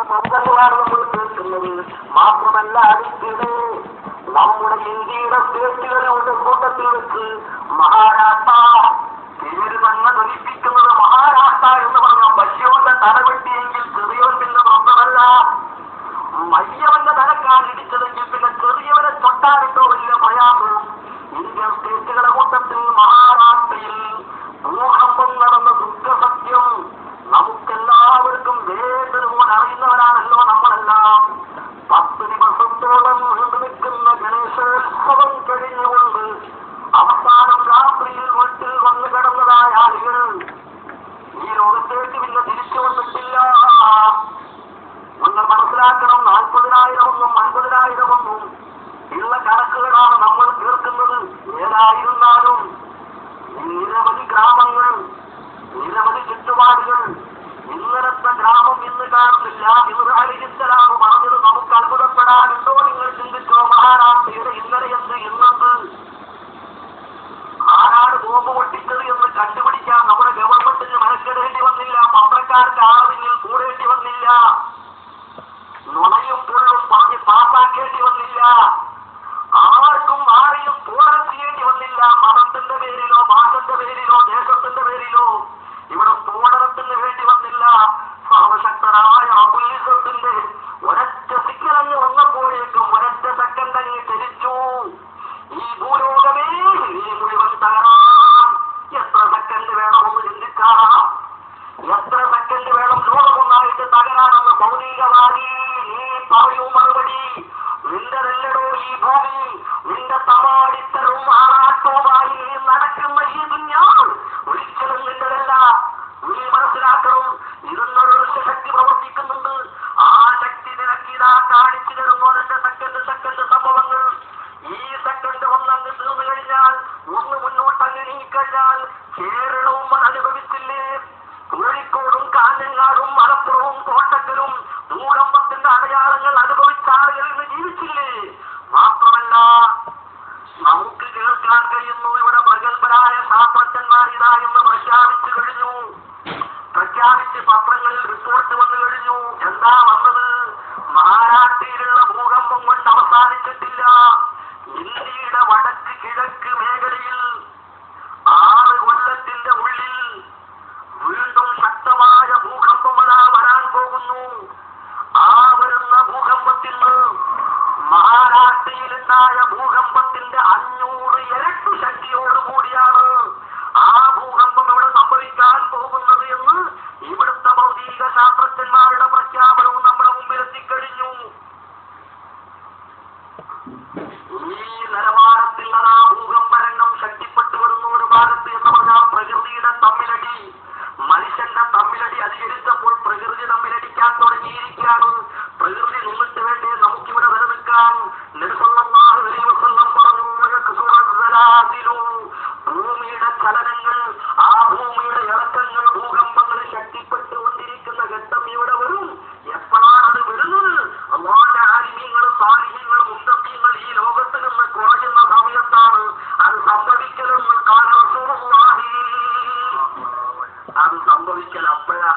നമ്മൾ കേൾക്കുന്നത് മാത്രമല്ല, അടുത്തിടെ നമ്മുടെ ഇന്ത്യയുടെ സ്റ്റേറ്റുകളുടെ കൂട്ടത്തിൽ വെച്ച് മഹാരാഷ്ട്ര പേര് തന്നെ ധരിപ്പിക്കുന്നത് മഹാരാഷ്ട്ര എന്ന് പറഞ്ഞാൽ ബഷീറിന്റെ തലവെട്ടിയെങ്കിൽ ചെറിയവൻ പിന്നെ മാത്രമല്ല, വലിയവന്റെ തലക്കാൽ ഇടിച്ചതെങ്കിൽ പിന്നെ ചെറിയവനെ തൊട്ടാലിട്ടോ വലിയ പ്രയാസം. ഇന്ത്യൻ സ്റ്റേറ്റുകളുടെ കൂട്ടത്തിൽ മഹാരാഷ്ട്രയിൽ ഭൂകമ്പം നടന്ന ദുഃഖസത്യം നമുക്കെല്ലാവർക്കും വേണ്ടതുപോലെ അറിയുന്നവരാണല്ലോ നമ്മളെല്ലാം. 10 ദിവസത്തോളം നീണ്ടു നിൽക്കുന്ന ഗണേശോത്സവം കഴിഞ്ഞുകൊണ്ട് അവസാനം രാത്രിയിൽ വീട്ടിൽ വന്നു കിടന്നതായ ആളുകൾ ഈ ലോകത്തേക്ക് പിന്നെ തിരിച്ചു വന്നിട്ടില്ല. നിങ്ങൾ മനസ്സിലാക്കണം, 40,000 50,000 ഉള്ള കണക്കുകളാണ് നമ്മൾ കേൾക്കുന്നത്. ഏതായിരുന്നാലും നിരവധി ഗ്രാമങ്ങൾ, നിരവധി ചുറ്റുപാടുകൾ, ഇന്നലത്തെ ഗ്രാമം ഇന്ന് കാണുന്നില്ല. ഇബ്രാഹിം അലൈഹിസ്സലാം പറഞ്ഞത് നമുക്ക് അത്ഭുതപ്പെടാനുണ്ടോ? നിങ്ങൾ ചിന്തിച്ചോ? മഹാരാഷ്ട്രയുടെ ഇന്നലെ എന്ത് ഇന്നെന്ത്, ആരാണ് ബോംബ് പൊട്ടിച്ചത് എന്ന് കണ്ടുപിടിക്കാൻ നമ്മുടെ ഗവൺമെന്റിന് മെനക്കെടേണ്ടി വന്നില്ല, പത്രക്കാർക്ക് ആറിങ്ങിൽ കൂടേണ്ടി വന്നില്ല, നുണയും പൊരുളും പറഞ്ഞ് പാസാക്കേണ്ടി വന്നില്ല, ആർക്കും ആരെയും സ്ഫോടനം ചെയ്യേണ്ടി വന്നില്ല. മതത്തിന്റെ പേരിലോ ഭാഷന്റെ പേരിലോ ദേശത്തിന്റെ പേരിലോ ഇവിടെ സ്ഫോടനത്തിന് വേണ്ടി വന്നില്ല. സർവശക്തനായ അബുലിസത്തിന്റെ ഒരൊറ്റ സിഗ്നലങ്ങ് വന്നപ്പോഴേക്കും ഒരൊറ്റ സെക്കൻഡ് അങ്ങ് ചലിച്ചു. ഈ ഭൂലോകമേ ഈ മുഴുവൻ തകരാൻ എത്ര സെക്കൻഡ് വേണമെന്ന് ചിന്തിക്കാം. എത്ര സെക്കൻഡ് വേണം ലോകമൊന്നായിട്ട് തകരാനെന്ന് ഭൗതികവാദി നീ പറയൂ മറുപടി. നിന്റെതല്ലടോ ഈ ഭൂമി, നിന്റെ തമാടിത്തരവും ആറാട്ടവുമായി നീ നടക്കുന്ന ഈ ദുനിയാവ് ഒരിക്കലും നിന്റെതല്ല. നീ മനസ്സിലാക്കണം, ഇതിന്നൊരു ശക്തി പ്രവർത്തിക്കുന്നുണ്ട്. ആ ശക്തി നിനക്കിതാ കാണിച്ചു തരുന്നു അതിന്റെ സെക്കൻഡ് സംഭവങ്ങൾ. ഈ സെക്കൻഡ് ഒന്നങ്ങ് തീർന്നു കഴിഞ്ഞാൽ, ഒന്ന് മുന്നോട്ടങ്ങ് നീക്കഴിഞ്ഞാൽ കേരളവും അത് അനുഭവിച്ചില്ലേ? കോഴിക്കോടും കാഞ്ഞങ്ങാടും മലപ്പുറവും കോട്ടക്കലും ഭൂകമ്പത്തിന്റെ അടയാളങ്ങൾ അനുഭവിച്ച ആളുകൾ ഇന്ന് ജീവിച്ചില്ലേ? മാത്രമല്ല, നമുക്ക് കേൾക്കാൻ കഴിയുന്നു ഇവിടെ പ്രഗത്ഭരായ ശാസ്ത്രജ്ഞന്മാർ ഇതാ എന്ന് പ്രഖ്യാപിച്ചു കഴിഞ്ഞു. പ്രഖ്യാപിച്ച് പത്രങ്ങളിൽ റിപ്പോർട്ട് വന്നു കഴിഞ്ഞു. എന്താ വന്നത്? മഹാരാഷ്ട്രയിലുള്ള ഭൂകമ്പം കൊണ്ട് അവസാനിച്ചിട്ടില്ല. ഇന്ത്യയുടെ വടക്ക് കിഴക്ക് മേഖലയിൽ 6 കൊല്ലത്തിന്റെ ഉള്ളിൽ വീണ്ടും ശക്തമായ ഭൂകമ്പം വരാൻ പോകുന്നു. ആ വരുന്ന ഭൂകമ്പത്തിൽ മഹാരാഷ്ട്രയിലുണ്ടായ ഭൂകമ്പത്തിന്റെ 500 ഇരട്ടി ശക്തിയോടുകൂടിയാണ് ആ ഭൂകമ്പം ഇവിടെ സംഭവിക്കാൻ പോകുന്നത് എന്ന് ഇവിടുത്തെ ഭൗതിക ശാസ്ത്രജ്ഞന്മാരുടെ പ്രഖ്യാപനവും നമ്മുടെ മുമ്പിൽ എത്തിക്കഴിഞ്ഞു. ഈ നിലവാരത്തിൽ ആ ഭൂകമ്പരംഗം ശക്തിപ്പെട്ടു വരുന്ന ഒരു ഭാഗത്ത് എന്ന് പറഞ്ഞാൽ പ്രകൃതിയുടെ തമ്മിലടി, മനുഷ്യന്റെ തമ്മിലടി അധികരിച്ചപ്പോൾ പ്രകൃതി തമ്മിലടിക്കാൻ തുടങ്ങിയിരിക്കുകയാണ്. പ്രകൃതി നിന്നിട്ട് വേണ്ടി നമുക്കിവിടെ നിലനിൽക്കാൻ നബി സല്ലല്ലാഹു അലൈഹി വസല്ലം പറഞ്ഞു, ഭൂമിയുടെ ചലനങ്ങൾ, ആ ഭൂമിയുടെ ഇളക്കങ്ങൾ, ഭൂകമ്പങ്ങൾ ശക്തിപ്പെട്ടുകൊണ്ടിരിക്കുന്ന ഘട്ടം ഇവിടെ വരും. എപ്പോഴാണത് വരുന്നത്? അല്ലാഹുവിന്റെ ആലിമീങ്ങളും സാലിഹീങ്ങളും മുത്തഖീങ്ങൾ ഈ ലോകത്ത് നിന്ന് കുറയുന്ന സമയത്താണ് അത് സംഭവിക്കലെന്ന് ഖാല റസൂലുള്ളാഹി. അത് സംഭവിക്കൽ അപ്പോഴാ.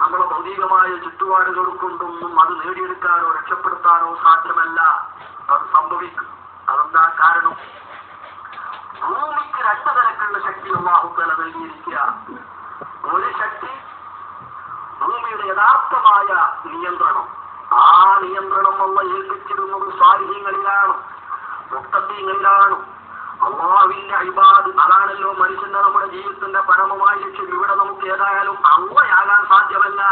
നമ്മളെ ഭൗതികമായ ചുറ്റുപാടുകൾ കൊണ്ടൊന്നും അത് നേടിയെടുക്കാനോ രക്ഷപ്പെടുത്താനോ സാധ്യമല്ല. അത് സംഭവിക്കും. അതെന്താ കാരണം? ഭൂമിക്ക് 2 തരത്തിലുള്ള ശക്തി അല്ലാഹു തആല നൽകിയിരിക്കുക. ഒരു ശക്തി ഭൂമിയുടെ യഥാർത്ഥമായ നിയന്ത്രണം. ആ നിയന്ത്രണം അല്ലാഹു ഏൽപ്പിച്ചിരുന്നത് സാലിഹീങ്ങളിലാണ്, മുത്തഖീങ്ങളിലാണ്, അല്ലാഹുവിന്റെ ഇബാദ്. അതാണല്ലോ മനുഷ്യന്റെ നമ്മുടെ ജീവിതത്തിന്റെ പരമമായ ലക്ഷ്യം. ഇവിടെ നമുക്ക് ഏതായാലും അള്ളയാകാൻ സാധ്യമല്ല.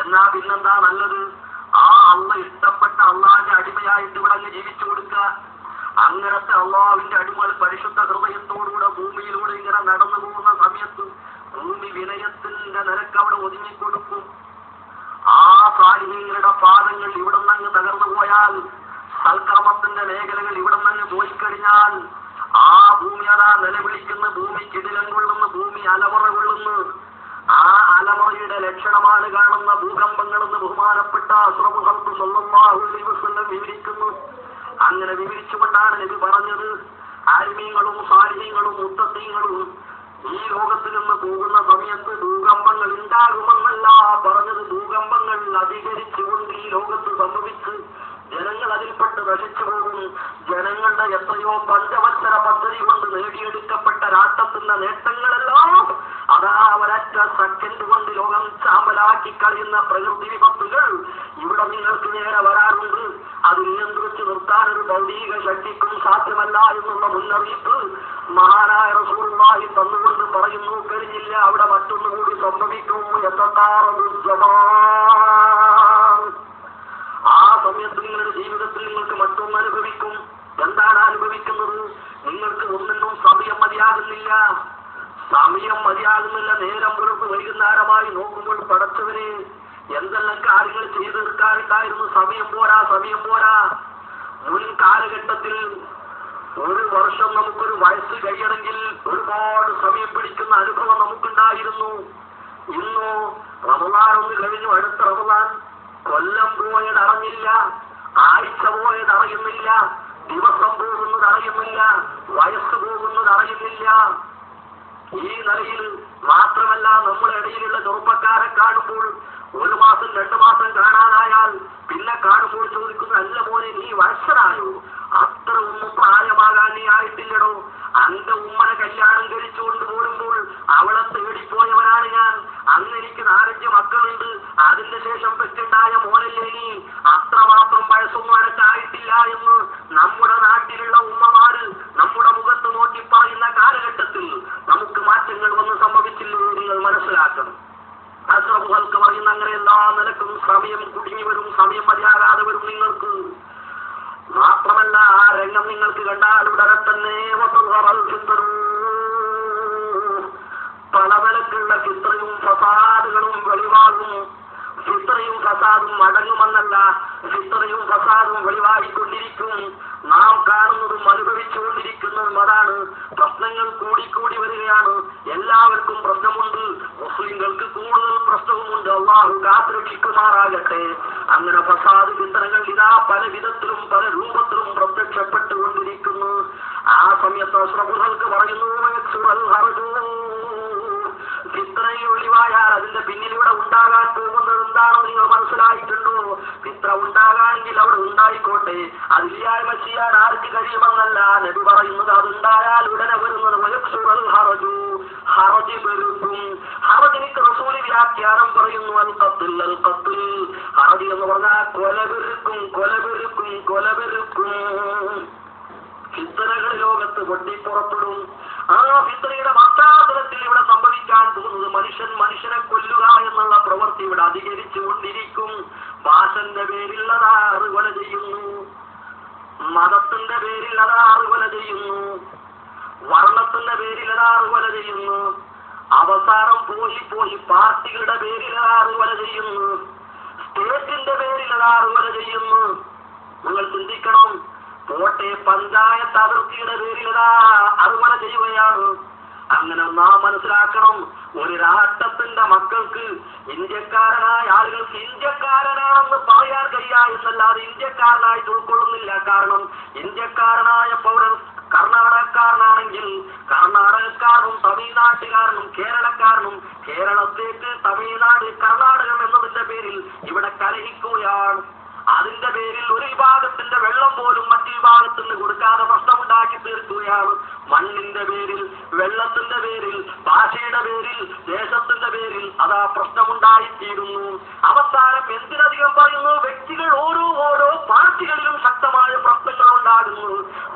എന്നാ പിന്നെന്താ നല്ലത്? ആ അള്ള ഇഷ്ടപ്പെട്ട അള്ളാഹിന്റെ അടിമയായിട്ട് ഇവിടെ അങ്ങ് ജീവിച്ചു കൊടുക്കുക. അങ്ങനത്തെ അള്ളാഹുവിന്റെ അടിമകൾ പരിശുദ്ധ ഹൃദയത്തോടുകൂടെ ഭൂമിയിലൂടെ ഇങ്ങനെ നടന്നു പോകുന്ന സമയത്ത് ഭൂമി വിനയത്തിന്റെ നിരക്ക് അവിടെ ഒതുങ്ങിക്കൊടുക്കും. ആ സാലിഹീങ്ങളുടെ പാദങ്ങൾ ഇവിടെ നിന്ന് തകർന്നു പോയാൽ, സൽക്കർമ്മത്തിന്റെ മേഖലകൾ ഇവിടെ നിന്ന് പോയിക്കഴിഞ്ഞാൽ ആ ഭൂമി അതാ നിലവിളിക്കുന്ന, ഭൂമി കിടിലം കൊള്ളുന്നു, ഭൂമി അലമുറ കൊള്ളുന്നു. ആ അലമുറയുടെ ലക്ഷണമാണ് കാണുന്ന ഭൂകമ്പങ്ങളെന്ന് ബഹുമാനപ്പെട്ട അഷ്റഫുൽ ഖൽഖ് സ്വല്ലല്ലാഹു അലൈഹി വസല്ലം വിവരിക്കുന്നു. അങ്ങനെ വിവരിച്ചുകൊണ്ടാണ് നബി പറഞ്ഞത്, ആലിമീങ്ങളും സാലിഹീങ്ങളും മുത്തഖീങ്ങളും ഈ ലോകത്തിൽ നിന്ന് പോകുന്ന സമയത്ത് ഭൂകമ്പങ്ങൾ ഉണ്ടാകുമെന്നല്ല പറഞ്ഞത്. ഭൂകമ്പ എത്രയോ പഞ്ചവത്സര പദ്ധതി കൊണ്ട് നേടിയെടുക്കപ്പെട്ട രാഷ്ട്രത്തിന്റെ നേട്ടങ്ങളെല്ലാം അതാ ഒരൊറ്റ സെക്കൻഡ് കൊണ്ട് ലോകം ചാമ്പലാക്കി കളയുന്ന പ്രകൃതി വിപത്തുകൾ ഇവിടെ നിങ്ങൾക്ക് നേരെ വരാറുണ്ട്. അത് നിയന്ത്രിച്ചു നിർത്താൻ ഒരു ഭൗതിക ശക്തിക്കും സാധ്യമല്ല എന്നുള്ള മുന്നറിയിപ്പ് മഹാനായ റസൂലുള്ളാഹി തന്നുകൊണ്ട് പറയുന്നു. കഴിഞ്ഞില്ല, അവിടെ മറ്റൊന്നുകൂടി സംഭവിക്കും. ആ സമയത്ത് നിങ്ങളുടെ ജീവിതത്തിൽ നിങ്ങൾക്ക് മറ്റൊന്ന് അനുഭവിക്കും. എന്താണ് അനുഭവിക്കുന്നത്? നിങ്ങൾക്ക് ഒന്നിനും സമയം മതിയാകുന്നില്ല. നേരം പുറത്ത് വൈകുന്നേരമായി നോക്കുമ്പോൾ പടച്ചവരെ എന്തെല്ലാം കാര്യങ്ങൾ ചെയ്തു തീർക്കാനുണ്ടായിരുന്നു. സമയം പോരാ. മുൻ കാലഘട്ടത്തിൽ ഒരു വർഷം നമുക്കൊരു വയസ്സ് കഴിയണമെങ്കിൽ ഒരുപാട് സമയം പിടിക്കുന്ന അനുഭവം നമുക്കുണ്ടായിരുന്നു. ഇന്നോ റമളാൻ ഒന്ന് കഴിഞ്ഞു, അടുത്ത റമളാൻ. കൊല്ലം പോയതറിഞ്ഞില്ല, ആഴ്ച പോയതറിയുന്നില്ല, ദിവസം പോകുന്നതറിയുന്നില്ല, വയസ്സ് പോകുന്നതറിയുന്നില്ല. ഈ നിലയിൽ മാത്രമല്ല, നമ്മുടെ ഇടയിലുള്ള ചെറുപ്പക്കാരെ കാണുമ്പോൾ 1 മാസം 2 മാസം കാണാനായാൽ പിന്നെ കാണുമ്പോൾ ചോദിക്കുന്നു, അല്ല മോനെ നീ വയസ്സനായോ? അത്ര ഒന്നും പ്രായമാകാൻ നീ ആയിട്ടില്ലടോ. അന്റെ ഉമ്മനെ കല്യാണം കഴിച്ചുകൊണ്ട് പോരുമ്പോൾ അവളെ തേടിപ്പോയവനാണ് ഞാൻ. അന്ന് എനിക്ക് 4-5 മക്കളുണ്ട്. അതിന്റെ ശേഷം പെറ്റുണ്ടായ മോനല്ലേ നീ? അത്രമാത്രം വയസ്സൊന്നും അനക്കായിട്ടില്ല എന്ന് നമ്മുടെ നാട്ടിലുള്ള ഉമ്മമാര് നമ്മുടെ മുഖത്ത് നോക്കി പറയുന്ന കാലഘട്ടത്തിൽ നമുക്ക് മാറ്റങ്ങൾ വന്ന് സംഭവിച്ചില്ലേ? നിങ്ങൾ മനസ്സിലാക്കണം. അസ്റഫുകൾക്ക് പറയുന്ന അങ്ങനെ എല്ലാ നിലക്കും സമയം കുടുങ്ങി വരും, സമയം മതിയാകാതെ വരും നിങ്ങൾക്ക്. മാത്രമല്ല, ആ രംഗം നിങ്ങൾക്ക് കണ്ടാൽ ഉടനെ തന്നെ പല നിലക്കുള്ള ഫിത്രയും ഫസാദുകളും വെളിവാകും. ഫിത്രയും ഫസാദും അടങ്ങുമെന്നല്ല, ഫിത്രയും ഫസാദും വെളിവായിക്കൊണ്ടിരിക്കും. നാം കാണുന്നതും അനുഭവിച്ചുകൊണ്ടിരിക്കുന്നതും അതാണ്. പ്രശ്നങ്ങൾ കൂടിക്കൂടി വരികയാണ്. എല്ലാവർക്കും പ്രശ്നമുണ്ട്. മുസ്ലിങ്ങൾക്ക് കൂടുതൽ പ്രശ്നവുമുണ്ട്. അല്ലാഹു കാത്തുരക്ഷിക്കുമാറാകട്ടെ. അങ്ങനെ ഫസാദ് ഫിത്രകൾ ഇതാ പല വിധത്തിലും പല രൂപത്തിലും പ്രത്യക്ഷപ്പെട്ടുകൊണ്ടിരിക്കുന്നു. ആ സമയത്ത് അഷ്റഫുകൾക്ക് പറയുന്നു, ഫിത്രയിൽ ഒഴിവായാൽ അതിന്റെ പിന്നിലൂടെ ഉണ്ടാകാൻ പോകുന്നത് എന്താണെന്ന് നിങ്ങൾ മനസ്സിലായിട്ടുണ്ടോ? ഫിത്ര ഉണ്ടാകാണെങ്കിൽ അവിടെ ഉണ്ടായിക്കോട്ടെ, അതില്ലായ്മ ചെയ്യാൻ ആർക്ക് കഴിയുമെന്നല്ല നബി പറയുന്നത്. അതുണ്ടായാൽ ഉടനെ വരുന്നത് ഹറജ് പെരുക്കും. ഹറജിനിക്ക് റസൂല് വ്യാഖ്യാനം പറയുന്നു, അൽ ഖത്ൽ. ഹറജ് എന്ന് പറഞ്ഞാൽ കൊലപെരുക്കും. ഫിത്രകൾ ലോകത്ത് പൊട്ടിപ്പുറപ്പെടും. ആ ഫിത്രയുടെ പശ്ചാത്തലത്തിൽ ഇവിടെ സംഭവിക്കാൻ പോകുന്നത് മനുഷ്യനെ കൊല്ലുക എന്നുള്ള പ്രവൃത്തി ഇവിടെ അധികരിച്ചു കൊണ്ടിരിക്കും. ഭാഷന്റെ പേരിൽ അതാ കൊല ചെയ്യുന്നു, മതത്തിന്റെ പേരിൽ അതാ കൊല ചെയ്യുന്നു, വർണ്ണത്തിന്റെ പേരിൽ അതാ കൊല ചെയ്യുന്നു, അവസാനം പോയി പാർട്ടികളുടെ പേരിൽ അതാ കൊല ചെയ്യുന്നു, സ്റ്റേറ്റിന്റെ പേരിൽ അതാ കൊല ചെയ്യുന്നു. നിങ്ങൾ ചിന്തിക്കണം. പോട്ടെ, പഞ്ചായത്ത് അതിർത്തിയുടെ പേരിലതാ അതുപോലെ ചെയ്യുകയാണ്. അങ്ങനെ നാം മനസ്സിലാക്കണം, ഒരു രാഷ്ട്രത്തിന്റെ മക്കൾക്ക് ഇന്ത്യക്കാരനായ ആളുകൾക്ക് ഇന്ത്യക്കാരനാണെന്ന് പറയാൻ കഴിയാ എന്നല്ലാതെ ഇന്ത്യക്കാരനായിട്ട് ഉൾക്കൊള്ളുന്നില്ല. കാരണം ഇന്ത്യക്കാരനായ പൗരൻ കർണാടകക്കാരനാണെങ്കിൽ കർണാടകക്കാരനും തമിഴ്നാട്ടുകാരനും കേരളക്കാരനും കേരളത്തേക്ക് തമിഴ്നാട് കർണാടകം എന്നതിന്റെ പേരിൽ ഇവിടെ കലഹിക്കുകയാണ്. അതിന്റെ പേരിൽ ഒരു വിഭാഗത്തിന്റെ വെള്ളം പോലും മറ്റു വിഭാഗത്തിന് കൊടുക്കാതെ പ്രശ്നമുണ്ടാക്കി തീർക്കുകയാണ്. മണ്ണിന്റെ പേരിൽ, വെള്ളത്തിന്റെ പേരിൽ, ഭാഷയുടെ പേരിൽ, ദേശത്തിന്റെ പേരിൽ അതാ പ്രശ്നമുണ്ടായിത്തീരുന്നു. അവസാനം എന്തിനധികം പറയുന്നു, വ്യക്തികൾ ഓരോ പാർട്ടികളിലും ശക്തമായ പ്രശ്നങ്ങൾ ഉണ്ടാകുന്നു.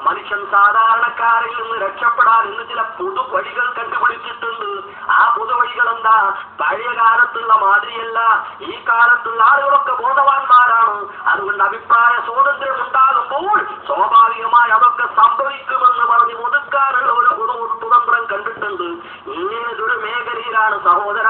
മനുഷ്യൻ സാധാരണക്കാരിൽ നിന്ന് രക്ഷപ്പെടാൻ ഇന്ന് ചില പൊതുവഴികൾ കണ്ടുപിടിച്ചിട്ടുണ്ട്. ആ പൊതുവഴികൾ എന്താ? പഴയ കാലത്തുള്ള മാതിരിയല്ല. ഈ കാലത്തുള്ള ആളുകളൊക്കെ ബോധവാന്മാരാണ്. അതുകൊണ്ട് അഭിപ്രായ സ്വാതന്ത്ര്യം ഉണ്ടാകുമ്പോൾ സ്വാഭാവികമായി അതൊക്കെ സംഭവിക്കുമെന്ന് പറഞ്ഞ് ഒതുക്കാനുള്ള ഒരു കുതന്ത്രം കണ്ടിട്ടുണ്ട്. ഏതൊരു മേഖലയിലാണ് സഹോദര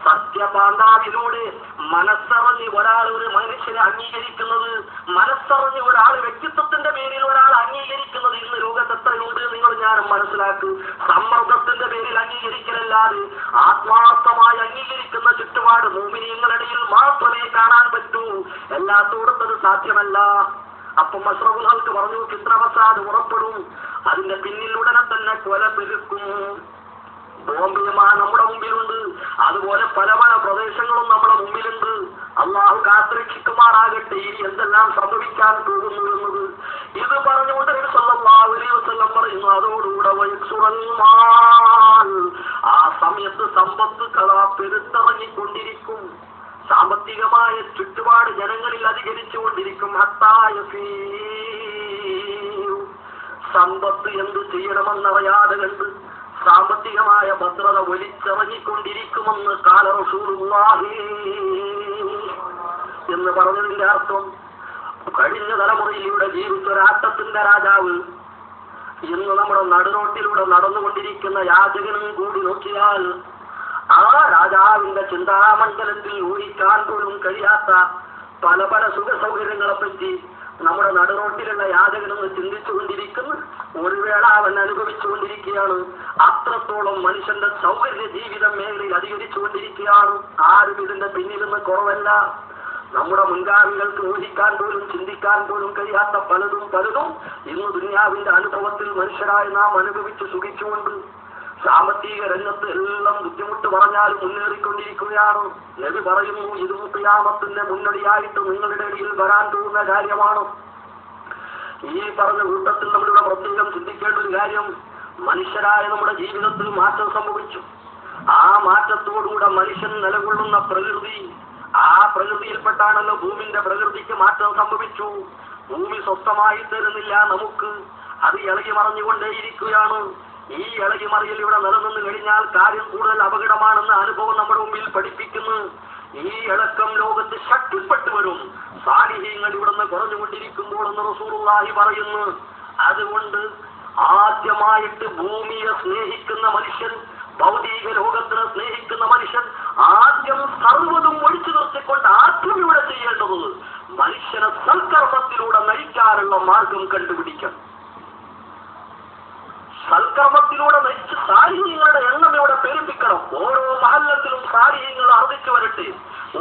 സത്യപാന്താവിലൂടെ മനസ്സറിഞ്ഞ് ഒരാൾ ഒരു മനുഷ്യനെ അംഗീകരിക്കുന്നത്, മനസ്സറിഞ്ഞ് ഒരാൾ വ്യക്തിത്വത്തിന്റെ പേരിൽ ഒരാൾ അംഗീകരിക്കുന്നത് ഇന്ന് ലോകത്ത് എത്രയുണ്ട് നിങ്ങൾ ഞാനും മനസ്സിലാക്കും. സമ്മർദ്ദത്തിന്റെ പേരിൽ അംഗീകരിക്കലല്ലാതെ ആത്മാർത്ഥമായി അംഗീകരിക്കുന്ന ചുറ്റുപാട് മുഅ്മിനീങ്ങളിടയിൽ മാത്രമേ കാണാൻ പറ്റൂ. എല്ലാത്തോടത്തും അത് സാധ്യമല്ല. അപ്പം അഷ്റഫുകൾക്ക് പറഞ്ഞു, ഫിത്നഫസാദ് ഉറപ്പെടും, അതിന്റെ പിന്നിൽ ഉടനെ തന്നെ കൊല പെരുക്കും. ബോംബെയുമാ നമ്മുടെ മുമ്പിലുണ്ട്, അതുപോലെ പല പ്രദേശങ്ങളും നമ്മുടെ മുമ്പിലുണ്ട്. അള്ളാഹു കാത്തുരക്ഷിക്കുമാറാകട്ടെ. ഇനി എന്തെല്ലാം സംഭവിക്കാൻ പോകുന്നു എന്നത് ഇത് പറഞ്ഞുകൊണ്ട് നബി സല്ലല്ലാഹു അലൈഹി വസല്ലം സമയത്ത് സമ്പത്ത് പെരുത്തിറങ്ങിക്കൊണ്ടിരിക്കും. സാമ്പത്തികമായ ചുറ്റുപാട് ജനങ്ങളിൽ അധികരിച്ചുകൊണ്ടിരിക്കും. സമ്പത്ത് എന്ത് ചെയ്യണമെന്നറിയാതെ കണ്ട് സാമ്പത്തികമായ ഭദ്രത വലിച്ചിറങ്ങിക്കൊണ്ടിരിക്കുമെന്ന് ഖാല റസൂലുള്ളാഹി എന്ന് പറഞ്ഞതിന്റെ അർത്ഥം, കഴിഞ്ഞ തലമുറയിലൂടെ ജീവിച്ചൊരാട്ടത്തിന്റെ രാജാവ് ഇന്ന് നമ്മുടെ നടുറോട്ടിലൂടെ നടന്നുകൊണ്ടിരിക്കുന്ന യാചകനും കൂടി നോക്കിയാൽ ആ രാജാവിന്റെ ചിന്താമണ്ഡലത്തിൽ ഊഹിക്കാൻ പോലും കഴിയാത്ത പല പല സുഖ സൗകര്യങ്ങളെ പറ്റി നമ്മുടെ നടുറോട്ടിലുള്ള യാചകനെന്ന് ചിന്തിച്ചുകൊണ്ടിരിക്കുന്നു. ഒരു വേള അവൻ അനുഭവിച്ചുകൊണ്ടിരിക്കുകയാണ്. അത്രത്തോളം മനുഷ്യന്റെ സൗകര്യ ജീവിതം മേഖലയിൽ അധികരിച്ചുകൊണ്ടിരിക്കുകയാണ്. ആരും ഇതിന്റെ പിന്നിലെന്ന് കുറവല്ല. നമ്മുടെ മുൻഗാമികൾക്ക് ഊഹിക്കാൻ പോലും ചിന്തിക്കാൻ പോലും കഴിയാത്ത പലതും ഇന്ന് ദുനിയാവിന്റെ അനുഭവത്തിൽ മനുഷ്യരായി നാം അനുഭവിച്ച് സുഖിച്ചുകൊണ്ട് സാമ്പത്തിക രംഗത്ത് എല്ലാം ബുദ്ധിമുട്ട് പറഞ്ഞാൽ മുന്നേറിക്കൊണ്ടിരിക്കുകയാണ്. നബി പറയുന്നു, ഇത് ഖിയാമത്തിന്റെ മുന്നണിയായിട്ട് നിങ്ങളുടെ ഇടയിൽ വരാൻ പോകുന്ന കാര്യമാണ്. ഈ പറഞ്ഞ കൂട്ടത്തിൽ നമ്മളിവിടെ പ്രത്യേകം ചിന്തിക്കേണ്ട ഒരു കാര്യം, മനുഷ്യരായ നമ്മുടെ ജീവിതത്തിൽ മാറ്റം സംഭവിച്ചു. ആ മാറ്റത്തോടുകൂടെ മനുഷ്യൻ നിലകൊള്ളുന്ന പ്രകൃതി, ആ പ്രകൃതിയിൽപ്പെട്ടാണല്ലോ ഭൂമിന്റെ പ്രകൃതിക്ക് മാറ്റം സംഭവിച്ചു. ഭൂമി സ്വസ്ഥമായി തരുന്നില്ല നമുക്ക്, അത് ഇളകി മറിഞ്ഞുകൊണ്ടേയിരിക്കുകയാണ്. ഈ ഇളകി മറിയൽ ഇവിടെ നിലനിന്ന് കഴിഞ്ഞാൽ കാര്യം കൂടുതൽ അപകടമാണെന്ന അനുഭവം നമ്മുടെ മുമ്പിൽ പഠിപ്പിക്കുന്നു. ഈ ഇളക്കം ലോകത്ത് ശക്തിപ്പെട്ടു വരും. സാലിഹീങ്ങൾ ഇവിടുന്ന് കുറഞ്ഞുകൊണ്ടിരിക്കുമ്പോൾ എന്ന് റസൂലുള്ളാഹി പറയുന്നു. അതുകൊണ്ട് ആദ്യമായിട്ട് ഭൂമിയെ സ്നേഹിക്കുന്ന മനുഷ്യൻ, ഭൗതിക ലോകത്തിനെ സ്നേഹിക്കുന്ന മനുഷ്യൻ ആദ്യം സർവ്വതും ഒഴിച്ചു നിർത്തിക്കൊണ്ട് ആദ്യം ഇവിടെ ചെയ്യേണ്ടത് മനുഷ്യനെ സൽക്കർമ്മത്തിലൂടെ നയിക്കാനുള്ള മാർഗം കണ്ടുപിടിക്കണം. സൽക്കർമ്മത്തിലൂടെ നയിച്ച് സാലിഹീങ്ങളുടെ എണ്ണം ഇവിടെ പെരുപ്പിക്കണം. ഓരോ മഹല്ലത്തിലും സാലിഹീങ്ങൾ അർദ്ധിച്ചു വരട്ടെ.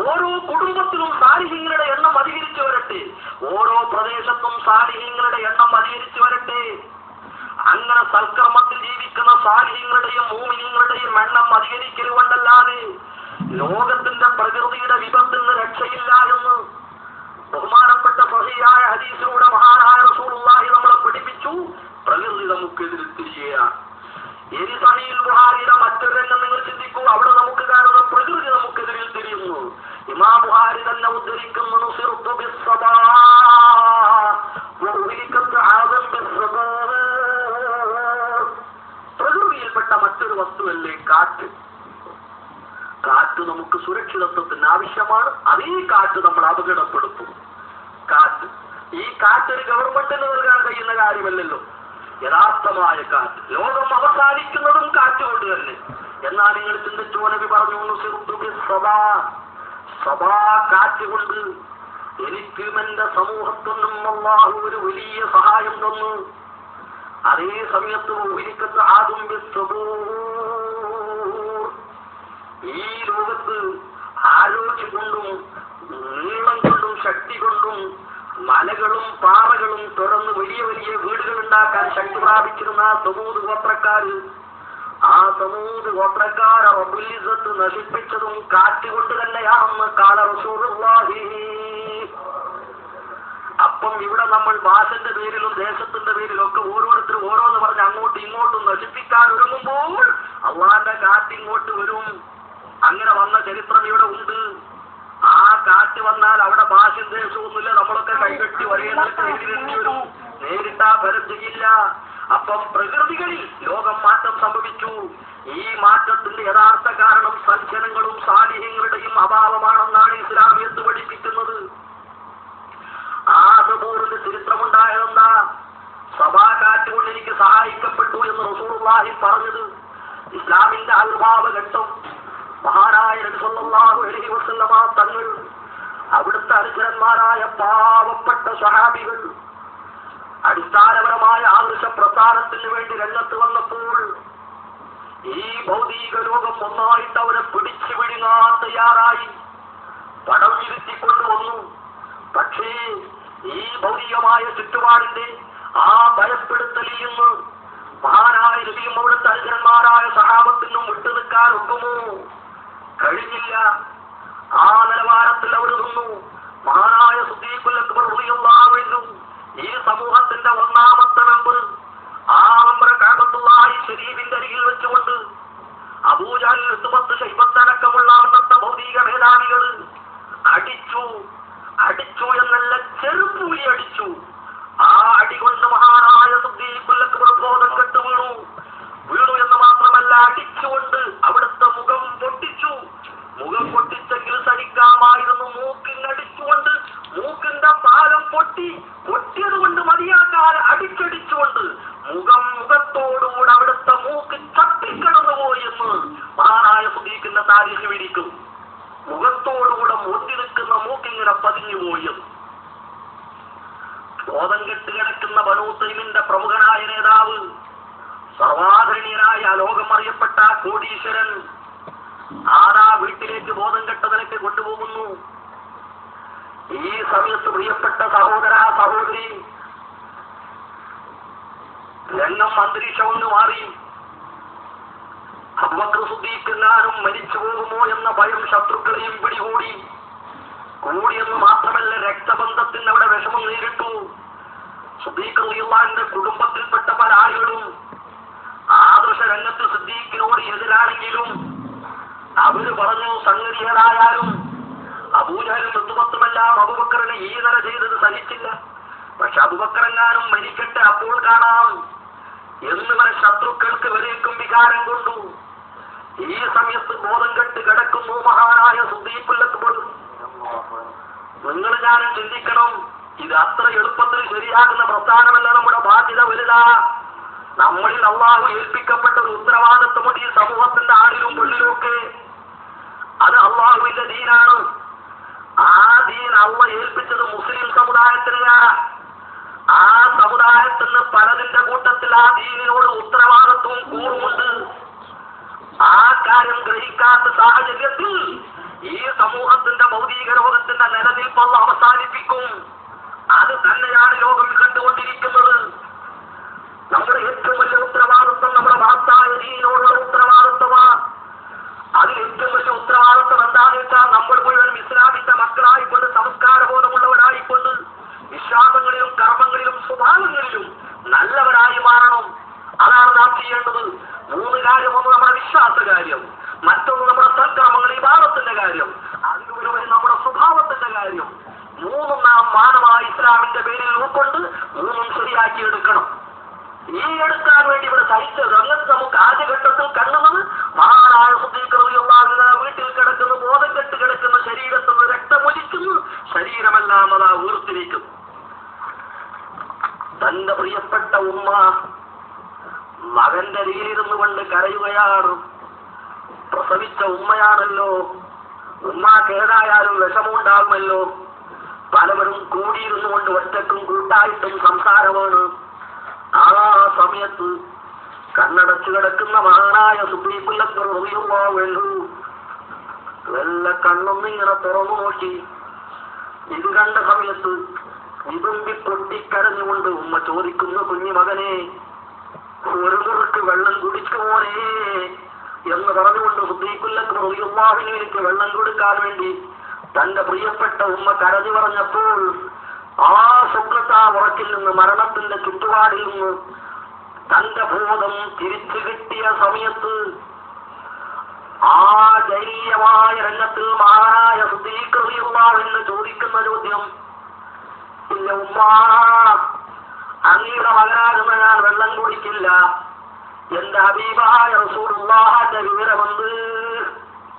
ഓരോ കുടുംബത്തിലും സാലിഹീങ്ങളുടെ എണ്ണം അധികരിച്ചു വരട്ടെ. ഓരോ പ്രദേശത്തും സാലിഹീങ്ങളുടെ എണ്ണം അധികരിച്ചു വരട്ടെ. അങ്ങനെ സൽക്കർമ്മത്തിൽ ജീവിക്കുന്ന സാലിഹീങ്ങളുടെയും മുഅ്മിനീങ്ങളുടെയും എണ്ണം അധികരിക്കലുകൊണ്ടല്ലാതെ ലോകത്തിന്റെ പ്രകൃതിയുടെ വിപത്തിന് രക്ഷയില്ല എന്ന് ബഹുമാനപ്പെട്ട സ്വഹീഹായ ഹദീസിലൂടെ മഹാനായ റസൂലുള്ളാഹി നമ്മളെ പഠിപ്പിച്ചു. പ്രകൃതി നമുക്കെതിരെ തിരിയുകയാണ്. ഇനി സഹീഹുൽ ബുഖാരിയുടെ മറ്റൊരു രംഗം നിങ്ങൾ ചിന്തിക്കൂ. അവിടെ നമുക്ക് കാണുന്ന പ്രകൃതി നമുക്കെതിരിൽ തിരിയുന്നു. ഇമാം ബുഖാരി തന്നെ ഉദ്ധരിക്കുന്നു, നുസിർതു ബിസ്സബാ വഉഹ്ലികത് ആദം ബിസ്സബാ. പ്രകൃതിയിൽപ്പെട്ട മറ്റൊരു വസ്തുവല്ലേ കാറ്റ്. കാറ്റ് നമുക്ക് സുരക്ഷിതത്വത്തിന് ആവശ്യമാണ്. അതേ കാറ്റ് നമ്മൾ അപകടപ്പെടുത്തും. കാറ്റ്, ഈ കാറ്റ് ഒരു ഗവൺമെന്റിന് നൽകാൻ കഴിയുന്ന കാര്യമല്ലല്ലോ. യഥാർത്ഥമായ കാറ്റ്, ലോകം അവസാനിക്കുന്നതും കാറ്റ് കൊണ്ട് തന്നെ. എന്നാൽ നിങ്ങൾ ചിന്തിച്ചു, നബി പറഞ്ഞു സദാ കാറ്റ് കൊണ്ട് എനിക്കും എന്റെ സമൂഹത്തിനും അല്ലാഹു ഒരു വലിയ സഹായം തന്നു. അതേ സമയത്ത് ഒരിക്കത്ത് ആദും ഈ ലോകത്ത് ആരോഗ്യം കൊണ്ടും നീളം കൊണ്ടും ശക്തി കൊണ്ടും മലകളും പാറകളും തുറന്ന് വലിയ വലിയ വീടുകൾ ഉണ്ടാക്കാൻ ശക്തി പ്രാപിച്ചിരുന്ന സമൂത് ഗോത്രക്കാര്, ആ സമൂത് ഗോത്രക്കാരെ റബ്ബുൽ ഇസ്സത്ത് നശിപ്പിച്ചതും കാറ്റുകൊണ്ട് തന്നെയാണെന്ന് ഖാല റസൂലുള്ളാഹി. അപ്പം ഇവിടെ നമ്മൾ ഭാഷന്റെ പേരിലും ദേശത്തിന്റെ പേരിലും ഒക്കെ ഓരോരുത്തരും ഓരോന്ന് പറഞ്ഞ് അങ്ങോട്ടും ഇങ്ങോട്ടും നശിപ്പിക്കാൻ ഒരുങ്ങുമ്പോൾ അള്ളാന്റെ കാറ്റിങ്ങോട്ട് വരും. അങ്ങനെ വന്ന ചരിത്രം ഇവിടെ ഉണ്ട്. ആ കാറ്റ് വന്നാൽ അവിടെ ഭാഷയും ദേശമൊന്നുമില്ല, നമ്മളൊക്കെ കൈകെട്ടി വരേണ്ടിട്ട് എതിരേണ്ടി വരും. നേരിട്ടാ ഫലം ചെയ്യില്ല. അപ്പം പ്രകൃതികളിൽ ലോകം മാറ്റം സംഭവിച്ചു. ഈ മാറ്റത്തിന്റെ യഥാർത്ഥ കാരണം സജ്ജനങ്ങളും സാലിഹ്യങ്ങളുടെയും അഭാവമാണെന്നാണ് ഇസ്ലാമിയത്ത് പഠിപ്പിക്കുന്നത്. ആ സമൂഹത്തിന്റെ ചരിത്രമുണ്ടായതെന്താ? സഭാ കാറ്റുകൊണ്ട് എനിക്ക് സഹായിക്കപ്പെട്ടു എന്ന് റസൂലുള്ളാഹി പറഞ്ഞത് ഇസ്ലാമിന്റെ ആവിർഭാവ ഘട്ടം മഹാനായ നബി സല്ലല്ലാഹു അലൈഹി വസല്ലമ തങ്ങൾ, അവിടുത്തെ അനുചരന്മാരായ പാവപ്പെട്ട സ്വഹാബികൾ അടിസ്ഥാനപരമായ ആദർശ പ്രസ്ഥാനത്തിന് വേണ്ടി രംഗത്ത് വന്നപ്പോൾ ഈ ഭൗതിക ലോകം ഒന്നായിട്ട് അവരെ പിടിച്ചു വിഴുങ്ങാൻ തയ്യാറായി പടം ഇരുത്തിക്കൊണ്ടുവന്നു. പക്ഷേ ഈ ഭൗതികമായ ചുറ്റുപാടിന്റെ ആ ഭയപ്പെടുത്തലിൽ നിന്ന് മഹാനായ നബിയും അവിടുത്തെ അനുചരന്മാരായ സഹാബത്തിനും വിട്ടു നിൽക്കാൻ ഒക്കുമോ? കഴിഞ്ഞില്ല. ആ നിലവാരത്തിൽ അവർ നിന്നു. മഹാനായ സിദ്ദീഖുൽ അക്ബർ റളിയല്ലാഹു അൻഹു ഈ സമൂഹത്തിന്റെ ഒന്നാമത്തെ മെമ്പർ, ആ മെമ്പർ കഅബത്തുല്ലാഹി ശരീഫിന്റെ അരികിൽ വെച്ചുകൊണ്ട് അബൂജഹൽ എത്തുപത്ത് ശൈബത്തടക്കമുള്ള അന്നത്തെ ഭൗതിക മേധാവികൾ അടിച്ചു എന്നല്ല ചെറുപ്പൂലി അടിച്ചു. ആ അടി കൊണ്ട് മഹാനായ സുദ്ദീഖുൽ ബോധം കെട്ട് വീണു എന്ന് മാത്രമല്ല, അടിച്ചുകൊണ്ട് അവിടുത്തെ മുഖം പൊട്ടിച്ചെങ്കിൽ സഹിക്കാമായിരുന്നു. മൂക്കിനടിച്ചുകൊണ്ട് മൂക്കിന്റെ പാലം പൊട്ടിയത് കൊണ്ട് മതിയാക്കാതെ അടിച്ചടിച്ചുകൊണ്ട് മുഖത്തോടുകൂടെ അവിടുത്തെ മൂക്ക് ചട്ടിക്കടന്നുപോയി എന്ന് മഹാനായ സുദ്ദീഖിന്റെ താരീഖ് വിരിക്കും. മുഖത്തോടുകൂടെ മുത്തി നിൽക്കുന്ന മൂക്കിങ്ങനെ പതിഞ്ഞുപോയി. ബോധം കെട്ട് കിടക്കുന്ന ബനൂ തൈമിന്റെ പ്രമുഖനായ നേതാവ്, സർവാദരണീയനായ ലോകം അറിയപ്പെട്ട കോടീശ്വരൻ ആരാ വീട്ടിലേക്ക് ബോധം കെട്ട നിലയ്ക്ക് കൊണ്ടുപോകുന്നു. ഈ സമയത്ത് പ്രിയപ്പെട്ട സഹോദര സഹോദരി, രംഗം അന്തരീക്ഷമൊന്ന് മാറി. അബൂബക്കർ സിദ്ദീഖ് മരിച്ചു പോകുമോ എന്ന ഭയം ശത്രുക്കളെയും കൂടിയെന്ന് മാത്രമല്ല, രക്തബന്ധത്തിന് അവിടെ വിഷമം നേരിട്ടു. സിദ്ദീഖ് റളിയല്ലാഹുവിന്റെ കുടുംബത്തിൽപ്പെട്ട പല ആളുകളും ആദർശ രംഗത്ത് സിദ്ദീഖിനോട് എതിരാണെങ്കിലും അവര് പറഞ്ഞു, സംഗതി ഏതായാലും അബൂജഹലും ഋതുമത്തുമെല്ലാം അബൂബക്കറിനെ ഈ നില ചെയ്തത് സഹിച്ചില്ല. പക്ഷെ അബൂബക്കറെങ്ങാനും മരിക്കട്ടെ, അപ്പോൾ കാണാം എന്ന് വരെ ശത്രുക്കൾക്ക് വരേക്കും വികാരം കൊണ്ടു. ഈ സമയത്ത് ബോധം കെട്ട് കിടക്കുന്നു മഹാനായ സിദ്ദീഖുൽ അക്ബർ. നിങ്ങൾ ഞാനും ചിന്തിക്കണം, ഇത് അത്ര എളുപ്പത്തിൽ ശരിയാകുന്ന പ്രസ്ഥാനമല്ല. നമ്മുടെ ബാധ്യത വലുതാ. നമ്മളിൽ അള്ളാഹു ഏൽപ്പിക്കപ്പെട്ട ഒരു ഉത്തരവാദിത്വമുണ്ട് ഈ സമൂഹത്തിന്റെ ആളിലും ഉള്ളിലുമൊക്കെ. അത് അള്ളാഹുവിന്റെ ദീനാണ്. ആ ദീൻ അള്ളാഹ് ഏൽപ്പിച്ചത് മുസ്ലിം സമുദായത്തിനെയാ. ആ സമുദായത്തിന് പലതിന്റെ കൂട്ടത്തിൽ ആ ദീനിനോട് ഉത്തരവാദിത്വവും കൂറുമുണ്ട്. ആ കാര്യം ഗ്രഹിക്കാത്ത സാഹചര്യത്തിൽ ഈ സമൂഹത്തിന്റെ ഭൗതിക ലോകത്തിന്റെ നിലനിൽപ്പ് അള്ളാഹ് അവസാനിപ്പിക്കും. അത് തന്നെയാണ് ലോകം കണ്ടുകൊണ്ടിരിക്കുന്നത്. നമ്മുടെ ഏറ്റവും വലിയ ഉത്തരവാദിത്വം നമ്മുടെ മഹത്തായ ദീനിനോടുള്ള ഉത്തരവാദിത്വമാണ്. അതിൽ ഏറ്റവും വലിയ ഉത്തരവാദിത്വം എന്താണെന്ന് വെച്ചാൽ, നമ്മൾ മുഴുവൻ ഇസ്ലാമിന്റെ മക്കളായിക്കൊണ്ട് സംസ്കാരബോധമുള്ളവരായിക്കൊണ്ട് വിശ്വാസങ്ങളിലും കർമ്മങ്ങളിലും സ്വഭാവങ്ങളിലും നല്ലവരായി മാറണം. അതാണ് നാം ചെയ്യേണ്ടത്. 3 കാര്യം. ഒന്ന് നമ്മുടെ വിശ്വാസ കാര്യം, മറ്റൊന്ന് നമ്മുടെ സൽക്കർമ്മങ്ങൾ ഇബാദത്തിന്റെ കാര്യം, അതിലുപരി നമ്മുടെ സ്വഭാവത്തിന്റെ കാര്യം. 3 നാം മാനമായ ഇസ്ലാമിന്റെ പേരിൽ ഉൾക്കൊണ്ട് 3 ശരിയാക്കി എടുക്കണം. ഈ എടുക്കാൻ വേണ്ടി ഇവിടെ സഹിച്ച രംഗത്ത് നമുക്ക് ആദ്യഘട്ടത്തിൽ കണ്ടുന്നത് മഹാനായ സിദ്ദീഖ് റളിയല്ലാഹു അൻഹു വീട്ടിൽ കിടക്കുന്നു, ബോധം കെട്ട് കിടക്കുന്ന ശരീരത്തിൽ നിന്ന് രക്തമൊലിക്കുന്നു, ശരീരമെല്ലാം അതാ വീർത്തിരിക്കും. തന്റെ പ്രിയപ്പെട്ട ഉമ്മ മകന്റെ അരികിലിരുന്നു കൊണ്ട് കരയുകയാണ്. പ്രസവിച്ച ഉമ്മയാണല്ലോ, ഉമ്മാക്ക് ഏതായാലും വിഷമമുണ്ടാകുമല്ലോ. പലവരും കൂടിയിരുന്നു കൊണ്ട് ഒറ്റക്കും കൂട്ടായിട്ടും സംസാരമാണ്. ആ സമയത്ത് കണ്ണടച്ചു കിടക്കുന്ന മഹാനായ സിദ്ദീഖുൽ അക്ബർ റളിയല്ലാഹു അൻഹു വല്ല കണ്ണൊന്നിങ്ങനെ തുറന്നു നോക്കി. ഇത് കണ്ട സമയത്ത് വിതുമ്പി പൊട്ടിക്കരഞ്ഞുകൊണ്ട് ഉമ്മ ചോദിക്കുന്നു, കുഞ്ഞു മകനെ ഒരു മുറുക്ക് വെള്ളം കുടിക്കുമോനെ എന്ന് പറഞ്ഞുകൊണ്ട് സിദ്ദീഖുൽ അക്ബർ റളിയല്ലാഹു അൻഹുവിന് വെള്ളം കൊടുക്കാൻ വേണ്ടി തന്റെ പ്രിയപ്പെട്ട ഉമ്മ കരഞ്ഞു പറഞ്ഞപ്പോൾ, ആ സ്വപ്നത്താ ഉറക്കിൽ നിന്ന്, മരണത്തിന്റെ ചുറ്റുപാടിൽ നിന്ന് തന്റെ ബോധം തിരിച്ചു കിട്ടിയ സമയത്ത് ആ ദയനീയമായ രംഗത്തിൽ മഹാനായ സിദ്ദീഖ് റളിയല്ലാഹു അൻഹു ചോദിക്കുന്ന ചോദ്യം, ഇല്ല ഉമ്മ, അങ്ങയുടെ മകനാകുന്ന ഞാൻ വെള്ളം കുടിക്കില്ല. എന്റെ ഹബീബായ റസൂലുള്ളാഹിന്റെ വിവരമെന്ത്?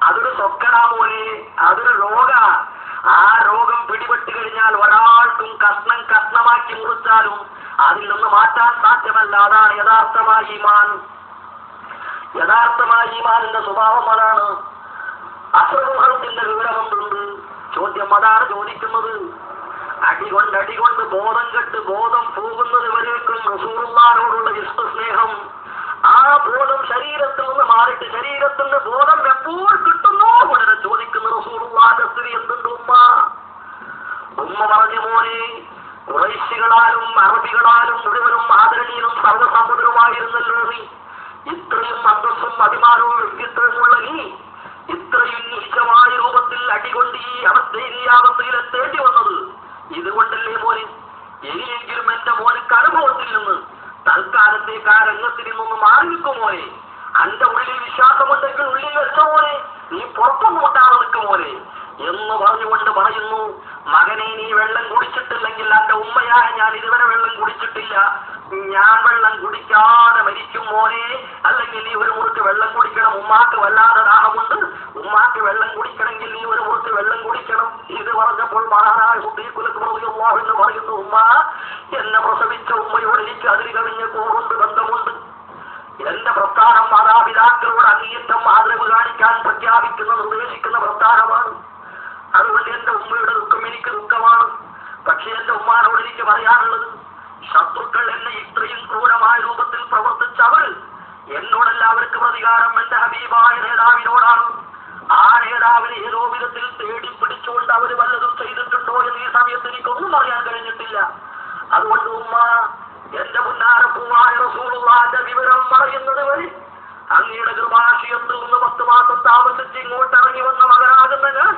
അതൊരു സ്വക്കനാ പോലെ, അതൊരു രോഗ. ആ രോഗം പിടിപെട്ട് കഴിഞ്ഞാൽ ഒരാൾക്കും കഷ്ണമാക്കി മുറിച്ചാലും അതിൽ നിന്ന് മാറ്റാൻ സാധ്യമല്ല. അതാണ് യഥാർത്ഥമായ ഈമാൻ. യഥാർത്ഥമായ ഈമാനിന്റെ സ്വഭാവം അതാണ്. അസ്രമുഖത്തിന്റെ വിവരമെന്തുണ്ട്? ചോദ്യം അതാണ് ചോദിക്കുന്നത്. അടികൊണ്ട് ബോധം കെട്ട് ബോധം പോകുന്നത് വരേക്കും റസൂലുള്ളാഹിനോടുള്ള ഇഷ്ടസ്നേഹം, ആ ബോധം ശരീരത്തിൽ നിന്ന് മാറിയിട്ട് ശരീരത്തിൽ നിന്ന് ബോധം എപ്പോൾ കിട്ടുന്നോ ഉടനെ ചോദിക്കുന്ന റസൂലുള്ളാഹിന്റെ സ്ഥിതി എന്തുണ്ട് ഉമ്മ? ഉമ്മ പറഞ്ഞു, മോനെ, ഖുറൈശികളാലും അറബികളാലും മുഴുവനും ആദരണീയനും സർവസമ്മതനുമായിരുന്നല്ലോ നീ. ഇത്രയും അന്തസ്സും അഭിമാനവും വ്യക്തിത്വമുള്ള നീ ഇത്രയും നീചമായ രൂപത്തിൽ അടികൊണ്ട് ഈ അവസ്ഥയിൽ എത്തേണ്ടി വന്നത് ഇതുകൊണ്ടല്ലേ മോനെ? ഇനിയെങ്കിലും എന്റെ മോനക്ക് അനുഭവത്തിൽ നിന്ന് തൽക്കാലത്തേക്ക് ആ രംഗത്തിൽ നിന്നൊന്ന് മാറി നിൽക്കും മോനെ. അന്റെ ഉള്ളിൽ വിശ്വാസമുണ്ടെങ്കിൽ ഉള്ളിൽ വെച്ചോ നീ പുറത്തൊന്നും മുട്ടാതെ നിൽക്കുമോനെ എന്ന് പറഞ്ഞുകൊണ്ട് പറയുന്നു, മകനെ നീ വെള്ളം കുടിച്ചിട്ടില്ലെങ്കിൽ എന്റെ ഉമ്മയായ ഞാൻ ഇതുവരെ വെള്ളം കുടിച്ചിട്ടില്ല, ഞാൻ വെള്ളം കുടിക്കാതെ മരിക്കും മോനെ, അല്ലെങ്കിൽ നീ ഒരു മുറുക്ക് വെള്ളം കുടിക്കണം, ഉമ്മാക്ക് വല്ലാതെ ദാഹമുണ്ട്, ഉമ്മാക്ക് വെള്ളം കുടിക്കണമെങ്കിൽ നീ ഒരു മുറുക്ക് വെള്ളം കുടിക്കണം. ഇത് പറഞ്ഞപ്പോൾ മഹാനായ സുദ്ദീഖുൽ റളിയല്ലാഹു എന്ന് പറയുന്നു, ഉമ്മ എന്നെ പ്രസവിച്ച ഉമ്മയോട് എനിക്ക് അതിൽ കവിഞ്ഞ കോറുണ്ട്, ബന്ധമുണ്ട്. എന്റെ പ്രസ്ഥാനം മാതാപിതാക്കളോട് അങ്ങേയറ്റം ആദരവ് കാണിക്കാൻ പ്രഖ്യാപിക്കുന്ന നിർദ്ദേശിക്കുന്ന പ്രസ്ഥാനമാണ്. അതുകൊണ്ട് എന്റെ ഉമ്മയുടെ ദുഃഖം എനിക്ക് ദുഃഖമാണ്. പക്ഷെ എന്റെ ഉമ്മാനോട് എനിക്ക് പറയാനുള്ളത്, ശത്രുക്കൾ എന്നെ ഇത്രയും ക്രൂരമായ രൂപത്തിൽ പ്രവർത്തിച്ചവർ എന്നോടെല്ലാവർക്കും പ്രതികാരം എന്റെ ഹബീബായ നേതാവിനോടാണ്. ആ നേതാവിനെ ഏതോ വിധത്തിൽ തേടി പിടിച്ചുകൊണ്ട് അവർ വല്ലതും ചെയ്തിട്ടുണ്ടോ എന്ന് ഈ സമയത്ത് എനിക്കൊന്നും അറിയാൻ കഴിഞ്ഞിട്ടില്ല. അതുകൊണ്ട് ഉമ്മ, എന്റെ മുന്നാരപ്പൂവായ റസൂലുള്ളാഹിന്റെ വിവരം പറയുന്നത് വഴി അങ്ങയുടെ ഗൃഹാശയത്തിൽ നിന്ന് 10 മാസം താമസിച്ച് ഇങ്ങോട്ട് ഇറങ്ങി വന്ന മകനാകുന്ന ഞാൻ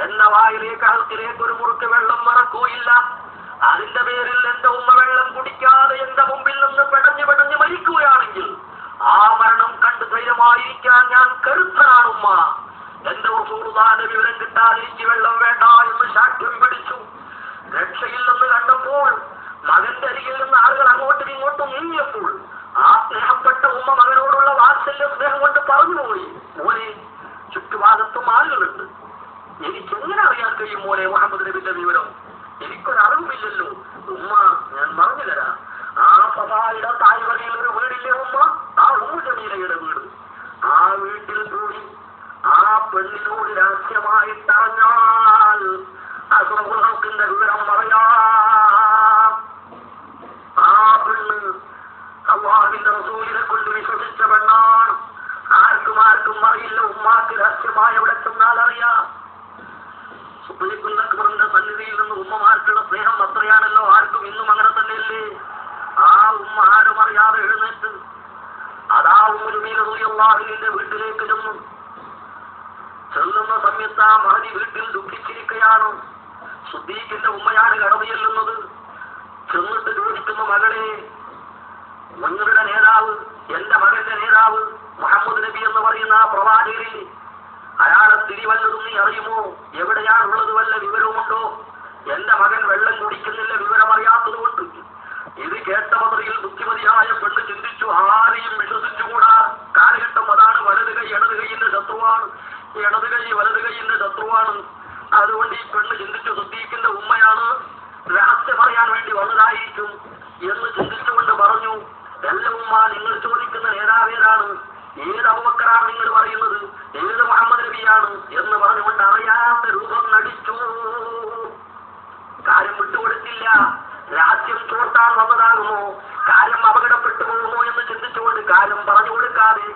എന്ന വായിലേക്ക് അകത്തിലേക്ക് ഒരു മുറുക്ക് വെള്ളം മറക്കൂയില്ല. അതിന്റെ പേരിൽ എന്റെ ഉമ്മ വെള്ളം കുടിക്കാതെ എന്റെ മുമ്പിൽ നിന്ന് പെടഞ്ഞു മരിക്കുകയാണെങ്കിൽ ആ മരണം കണ്ട് ധൈര്യമായിരിക്കാൻ ഞാൻ കരുത്തനാണ് ഉമ്മ. എന്റെ റസൂലുള്ളാഹിന്റെ വിവരം കിട്ടാതെ എനിക്ക് വെള്ളം വേണ്ട എന്ന് ശാഠ്യം പിടിച്ചു. രക്ഷയില്ലെന്ന് കണ്ടപ്പോൾ മകന്റെ അരികിൽ നിന്ന് ആളുകൾ അങ്ങോട്ടും ഇങ്ങോട്ടും നീങ്ങിയപ്പോൾ ആ സ്നേഹപ്പെട്ട ഉമ്മ മകനോടുള്ള വാത്സല്യ സ്നേഹം കൊണ്ട് പറഞ്ഞുപോയി, മോനെ ചുറ്റുഭാഗത്തും ആളുകളുണ്ട്, എനിക്കെങ്ങനെ അറിയാൻ കഴിയും മോനെ മുഹമ്മദ് നബിന്റെ വിവരം? എനിക്കൊരറിവില്ലല്ലോ ഉമ്മ, ഞാൻ പറഞ്ഞു തരാം. ആ സഭായുടെ തായ്വരയിൽ ഒരു വീടില്ലേ ഉമ്മ, ആ ജമീലയുടെ വീട്. ആ വീട്ടിൽ കൂടി ആ പെണ്ണിനോട് രഹസ്യമായിട്ടറിഞ്ഞാൽ അസുറത്തിന്റെ വിവരം പറയാം. ആ പെണ്ണ് അല്ലാഹുവിന്റെ റസൂലിനെ കൊണ്ട് വിശ്വസിച്ച പെണ്ണാണ്. ആർക്കും അറിയില്ല. ഉമ്മാക്ക് രഹസ്യമായി എവിടെ ചെന്നാൽ അറിയാം. സുബ്ബൈത്തുൽ അക്ബറിന്റെ സന്നിധിയിൽ നിന്ന് ഉമ്മമാർക്കുള്ള സ്നേഹം അത്രയാണല്ലോ. ആർക്കും ഇന്നും അങ്ങനെ തന്നെയല്ലേ? ആ ഉമ്മ ആരും അറിയാതെ എഴുന്നേറ്റ് അതാ ഉമ്മു ജമീല റളിയല്ലാഹുവിന്റെ വീട്ടിലേക്ക് ചെല്ലുന്ന സമയത്ത് ആ മഹദി വീട്ടിൽ ദുഃഖിച്ചിരിക്കുകയാണ്. സുദ്ദീഖിന്റെ ഉമ്മയാണ് കടന്നു ചെല്ലുന്നത്. ചെന്നിട്ട് ചോദിക്കുന്നു, മകളെ, നിങ്ങളുടെ നേതാവ്, എന്റെ മകന്റെ നേതാവ് മുഹമ്മദ് നബി എന്ന് പറയുന്ന ആ പ്രവാചകരിൽ അയാളെ തിരിവല്ലതും നീ അറിയുമോ? എവിടെയാണുള്ളത്? വല്ല വിവരവുമുണ്ടോ? എന്റെ മകൻ വെള്ളം കുടിക്കുന്നില്ല, വിവരമറിയാത്തത് കൊണ്ട്. ഇത് കേട്ട മന്ത്രിയിൽ ബുദ്ധിമതിയായ പെണ്ണ് ചിന്തിച്ചു, ആരെയും വിശ്വസിച്ചുകൂടാ. കാലഘട്ടം അതാണ്. വലത് കൈ ഇടത് കൈയിന്റെ ശത്രുവാണ്, ഇടത് കൈ വലത് കൈയിന്റെ ശത്രുവാണ്. അതുകൊണ്ട് ഈ പെണ്ണ് ചിന്തിച്ചു, സുദ്ദീഖിന്റെ ഉമ്മയാണ്, രഹസ്യം അറിയാൻ വേണ്ടി വന്നതായിരിക്കും എന്ന് ചിന്തിച്ചുകൊണ്ട് പറഞ്ഞു, എല്ല ഉമ്മ, നിങ്ങൾ ചോദിക്കുന്ന നേതാവേതാണ്? ഏത് അബൂബക്കറാണ് നിങ്ങൾ പറയുന്നത്? ഏത് മുഹമ്മദ് നബിയാണ് എന്ന് പറഞ്ഞുകൊണ്ട് അറിയാത്ത രൂപം നടിച്ചു. കാര്യം വിട്ടുകൊടുത്തില്ല. രഹസ്യം ചോർത്താൻ വന്നതാകുമോ? കാര്യം അപകടപ്പെട്ടു പോകുമോ എന്ന് ചിന്തിച്ചുകൊണ്ട് കാര്യം പറഞ്ഞു കൊടുക്കാതെ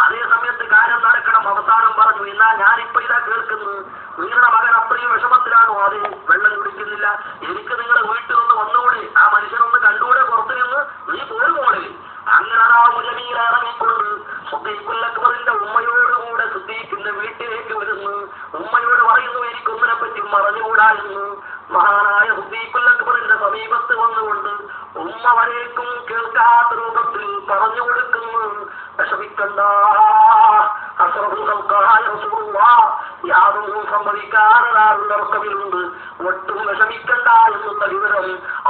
അതേ സമയത്ത് കാര്യം നടക്കണം. അവസാനം പറഞ്ഞു, എന്നാ ഞാനിപ്പോ ഇതാ കേൾക്കുന്നു, നിങ്ങളുടെ മകൻ അത്രയും വിഷമത്തിലാണോ? അതെ, വെള്ളം കുടിക്കുന്നില്ല. എനിക്ക് നിങ്ങളുടെ വീട്ടിൽ നിന്ന് വന്നുകൂടെ? ആ മനുഷ്യനൊന്ന് കണ്ടുകൂടെ? പുറത്തു നിന്ന് നീ പോരുമോളെ? അങ്ങനെ അതാ മുജമീൽ ഇറങ്ങിക്കൊണ്ട് സുദ്ദീഖുൽ അക്ബറിന്റെ ഉമ്മയോടുകൂടെ സുദ്ദീഖിന്റെ വീട്ടിലേക്ക് വരുന്നു. ഉമ്മയോട് പറയുന്നു, എനിക്കൊന്നിനെ പറ്റി മറഞ്ഞുകൂടാ എന്ന്. മഹാനായ സുദ്ദീഖുൽ അക്ബറിന്റെ സമീപത്ത് വന്നുകൊണ്ട് ഉമ്മ വരേക്കും കേൾക്കാത്ത രൂപത്തിൽ പറഞ്ഞു കൊടുക്കുന്നു, വിഷമിക്കണ്ട, യാതൊന്നും സംഭവിക്കാനൊരാളുണ്ട്, ഒട്ടും വിഷമിക്കണ്ട എന്നുള്ള വിവരം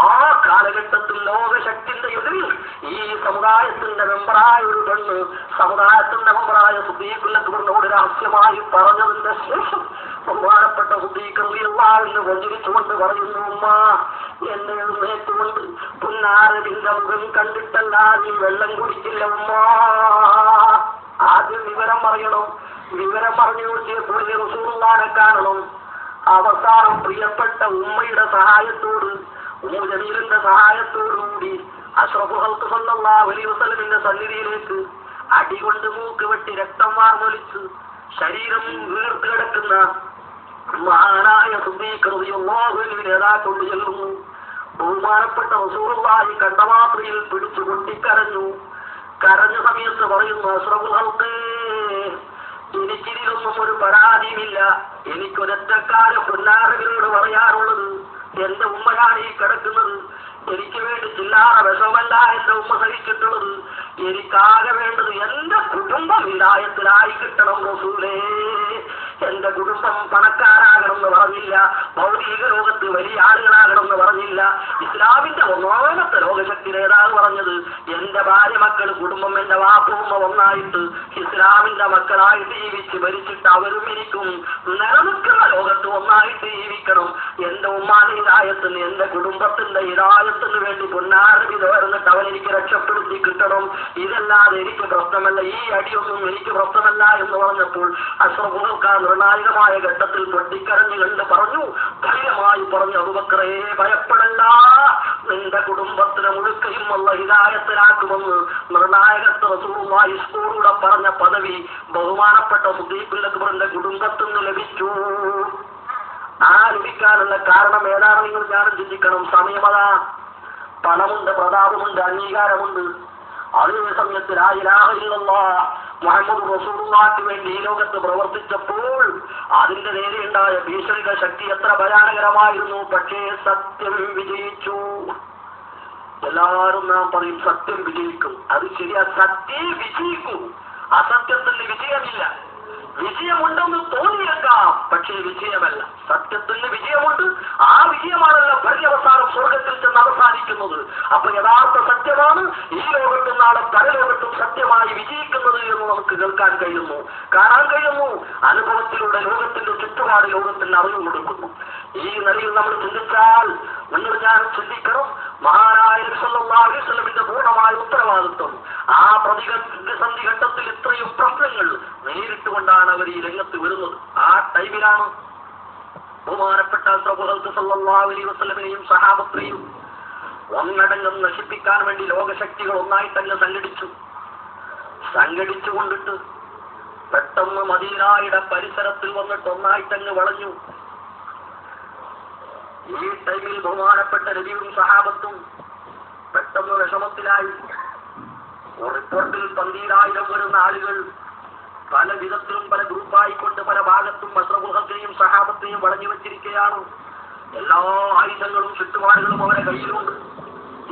ആ കാലഘട്ടത്തിൽ ലോകശക്തിന്റെ എതിരിൽ ഈ സമുദായത്തിന്റെ മെമ്പറായ ഒരു പെണ്ണ് സമുദായത്തിന്റെ മെമ്പറായ സുദ്ദീഖുൽ അക്ബറിനോട് രഹസ്യമായി പറഞ്ഞതിന്റെ ശേഷം ബഹുമാനപ്പെട്ട സുദ്ദീഖ് റളിയല്ലാഹു അൻഹു വഞ്ചിച്ചുകൊണ്ട് പറയുന്നു, ഉമ്മ, എന്നെ എഴുന്നേറ്റുകൊണ്ട് പുന്നാരവിന്റെ മുഖം കണ്ടിട്ടല്ല നീ വെള്ളം കുടിക്കില്ല ഉമ്മ. ആദ്യം വിവരം പറയണം. വിവരം പറഞ്ഞു നോക്കിയപ്പോൾ റസൂലുള്ളാഹിനെ കാണണം. അവസാനം പ്രിയപ്പെട്ട ഉമ്മയുടെ സഹായത്തോട്, ഉമ്മു ജമീലിന്റെ സഹായത്തോടുകൂടി അഷ്റഫുൽ ഖൽഖ് സല്ലല്ലാഹു അലൈഹി വസല്ലമിന്റെ സന്നിധിയിലേക്ക് അടികൊണ്ട് മൂക്ക് വെട്ടി രക്തം വാർന്നൊലിച്ച് ശരീരം വീർത്ത് കിടക്കുന്ന മഹാനായ സുദ്ദീഖ് റളിയല്ലാഹു അൻഹുവിനെ കൊണ്ട് ചെല്ലുന്നു. ബഹുമാനപ്പെട്ട റസൂലുള്ളാഹി കണ്ടമാത്രയിൽ പിടിച്ചു പൊട്ടിക്കരഞ്ഞു. കരഞ്ഞ സമയത്ത് പറയുന്നു, അഷ്റഫുൽ ഖൽഖ്, എനിക്കിതിലൊന്നും ഒരു പരാതിയുമില്ല. എനിക്കൊരൊറ്റക്കാലം പുന്നാരവിനോട് പറയാറുള്ളത്, എന്റെ ഉമ്മയാണ് ഈ കിടക്കുന്നത്. എനിക്ക് വേണ്ടി ചില്ലാറ വിഷമല്ല എന്റെ ഉമ്മ സഹിച്ചിട്ടുള്ളത്. എനിക്കാകെ വേണ്ടത് എന്റെ കുടുംബം ഹിദായത്തിലായി കിട്ടണം റസൂലേ. പണക്കാരാകണമെന്ന് പറഞ്ഞില്ല, ഭൗതിക ലോകത്ത് വലിയ ആളുകളാകണമെന്ന് പറഞ്ഞില്ല. ഇസ്ലാമിന്റെ ഒന്നാമത്തെ ലോകശക്തി നേതാവ് പറഞ്ഞത്, എന്റെ ഭാര്യ മക്കൾ കുടുംബം എന്റെ വാപ്പുമ്മ ഒന്നായിട്ട് ഇസ്ലാമിന്റെ മക്കളായിട്ട് ജീവിച്ച് ഭരിച്ചിട്ട് അവരും എനിക്കും നിലനിൽക്കുന്ന ലോകത്ത് ഒന്നായിട്ട് ജീവിക്കണം. എന്റെ ഉമ്മാന്റെ ഹിദായത്തിന് എന്റെ കുടുംബത്തിന്റെ ഹിദായത്തിന് വേണ്ടി പൊന്നാരവി നേർന്നിട്ട് അവൻ എനിക്ക് രക്ഷപ്പെടുത്തി കിട്ടണം. ഇതല്ലാതെ എനിക്ക് പ്രശ്നമല്ല, ഈ അടിയൊന്നും എനിക്ക് പ്രശ്നമല്ല എന്ന് പറഞ്ഞപ്പോൾ അഷ്റഫുൽ നിർണായകമായ ഘട്ടത്തിൽ പൊട്ടിക്കരഞ്ഞു കണ്ട് പറഞ്ഞു, ധൈര്യമായി പറഞ്ഞു, അബൂബക്കറേ ഭയപ്പെടല്ല, നിന്റെ കുടുംബത്തിന് മുഴുക്കയും ഉള്ള ഹിദായത്തിലാക്കുമെന്ന് നിർണായകത്ത് റസൂലുള്ളാഹി സ്കൂളിലൂടെ പറഞ്ഞ പദവി ബഹുമാനപ്പെട്ട സുദീഖുൽ അക്ബറിന്റെ കുടുംബത്തിൽ നിന്ന് ലഭിച്ചു. ആ ലഭിക്കാനുള്ള കാരണം ഏതാണ് നിങ്ങൾ ഞാനും ചിന്തിക്കണം. സമയമതാ, പണമുണ്ട്, പ്രതാപമുണ്ട്, അംഗീകാരമുണ്ട്. അതേ സമയത്ത് ലാ ഇലാഹ ഇല്ലല്ലാഹ് മുഹമ്മദ് റസൂലുള്ളാഹിക്ക് വേണ്ടി ഈ ലോകത്ത് പ്രവർത്തിച്ചപ്പോൾ അതിന്റെ നേരെയുണ്ടായ ഭീഷണിക ശക്തി എത്ര ഭയാനകരമായിരുന്നു. പക്ഷേ സത്യം വിജയിച്ചു. എല്ലാവരും നാം പറയും സത്യം വിജയിക്കും. അത് ശരിയാ, സത്യം വിജയിക്കൂ. അസത്യത്തിന് വിജയമില്ല. വിജയമുണ്ടെന്ന് തോന്നിയേക്കാം, പക്ഷേ വിജയമല്ല. സത്യത്തിന് വിജയമുണ്ട്. ആ വിജയമാണല്ലോ പര്യവസാനം സ്വർഗത്തിൽ ചെന്ന് അവസാനിക്കുന്നത്. അപ്പൊ യഥാർത്ഥ സത്യമാണ് ഈ ലോകത്തും നാളെ പരലോകത്തും സത്യമായി വിജയിക്കുന്നത് എന്ന് നമുക്ക് കേൾക്കാൻ കഴിയുന്നു, കാണാൻ കഴിയുന്നു. അനുഭവത്തിലൂടെ ലോകത്തിന്റെ ചുറ്റുപാട് ലോകത്തിന് അറിവ് കൊടുക്കുന്നു. ഈ നിലയിൽ നമ്മൾ ചിന്തിച്ചാൽ നിങ്ങൾ ഞാൻ ചിന്തിക്കണം, മഹാനായ നബി സല്ലല്ലാഹു അലൈഹി വസല്ലമിന്റെ പൂർണ്ണമായ ഉത്തരവാദിത്വം. ആ പ്രതിസന്ധി ഘട്ടത്തിൽ ഇത്രയും പ്രശ്നങ്ങൾ നേരിട്ടുകൊണ്ടാണ് അവർ ഈ രംഗത്ത് വരുന്നത്. ആ ടൈമിലാണ് ബഹുമാനപ്പെട്ട സല്ലല്ലാഹു അലൈഹി വസല്ലമിനെയും സഹാബത്തെയും ഒന്നടങ്കം നശിപ്പിക്കാൻ വേണ്ടി ലോകശക്തികൾ ഒന്നായിട്ടങ്ങ് സംഘടിച്ചുകൊണ്ടിട്ട് പെട്ടെന്ന് മദീനയുടെ പരിസരത്തിൽ വന്നിട്ട് ഒന്നായിട്ടങ്ങ് വളഞ്ഞു. ഈ ടൈമിൽ ബഹുമാനപ്പെട്ട നബിയും സഹാബത്തും പെട്ടെന്ന് വിഷമത്തിലായി. റിപ്പോർട്ടിൽ 12,000 വരുന്ന ആളുകൾ പല വിധത്തിലും പല ഗ്രൂപ്പായിക്കൊണ്ട് പല ഭാഗത്തും അഷ്റഫുൽ സഹാബത്തെയും വളഞ്ഞു വെച്ചിരിക്കുകയാണ്. എല്ലാ ആയുധങ്ങളും ചുറ്റുപാടുകളും അവരെ കയ്യിലുണ്ട്.